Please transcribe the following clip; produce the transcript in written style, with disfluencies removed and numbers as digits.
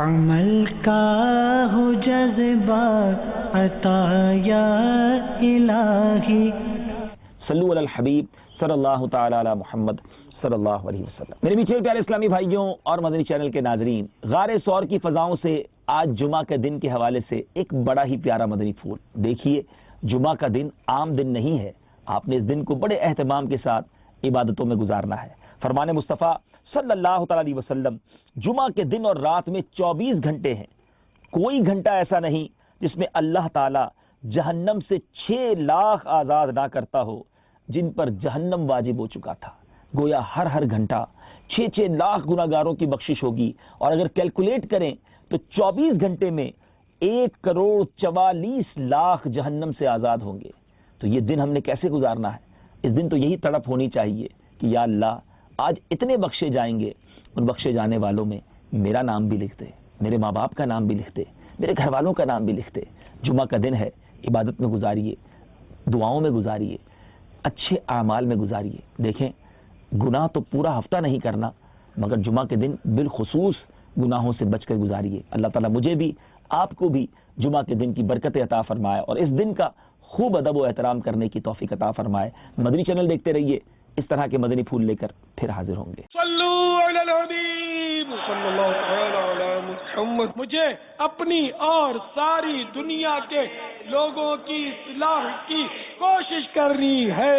عمل کا ہو جذبہ عطا یا الہی. صلو علی الحبیب صلی اللہ تعالی علی محمد صلی اللہ علیہ وسلم. میرے میٹھے پیارے اسلامی بھائیوں اور مدنی چینل کے ناظرین، غار ثور کی فضاؤں سے آج جمعہ کے دن کے حوالے سے ایک بڑا ہی پیارا مدنی پھول. دیکھیے، جمعہ کا دن عام دن نہیں ہے. آپ نے اس دن کو بڑے اہتمام کے ساتھ عبادتوں میں گزارنا ہے. فرمان مصطفیٰ صلی اللہ تعالی علیہ وسلم، جمعہ کے دن اور رات میں 24 گھنٹے ہیں. کوئی گھنٹہ ایسا نہیں جس میں اللہ تعالی جہنم سے 6 لاکھ آزاد نہ کرتا ہو جن پر جہنم واجب ہو چکا تھا. گویا ہر گھنٹہ 6 لاکھ گناہگاروں کی بخشش ہوگی. اور اگر کیلکولیٹ کریں تو 24 گھنٹے میں 1,44,00,000 جہنم سے آزاد ہوں گے. تو یہ دن ہم نے کیسے گزارنا ہے؟ اس دن تو یہی تڑپ ہونی چاہیے کہ یا اللہ آج اتنے بخشے جائیں گے، ان بخشے جانے والوں میں میرا نام بھی لکھ دے، میرے ماں باپ کا نام بھی لکھ دے، میرے گھر والوں کا نام بھی لکھ دے. جمعہ کا دن ہے، عبادت میں گزاریے، دعاؤں میں گزاریے، اچھے اعمال میں گزاریے. دیکھیں، گناہ تو پورا ہفتہ نہیں کرنا، مگر جمعہ کے دن بالخصوص گناہوں سے بچ کر گزاریے. اللہ تعالیٰ مجھے بھی آپ کو بھی جمعہ کے دن کی برکت عطا فرمائے اور اس دن کا خوب ادب و احترام کرنے کی توفیق عطا فرمائے. مدنی چینل دیکھتے رہیے، اس طرح کے مدنی پھول لے کر پھر حاضر ہوں گے. صلو علی الحبیب صلی اللہ تعالی علی محمد. مجھے اپنی اور ساری دنیا کے لوگوں کی اصلاح کی کوشش کرنی ہے.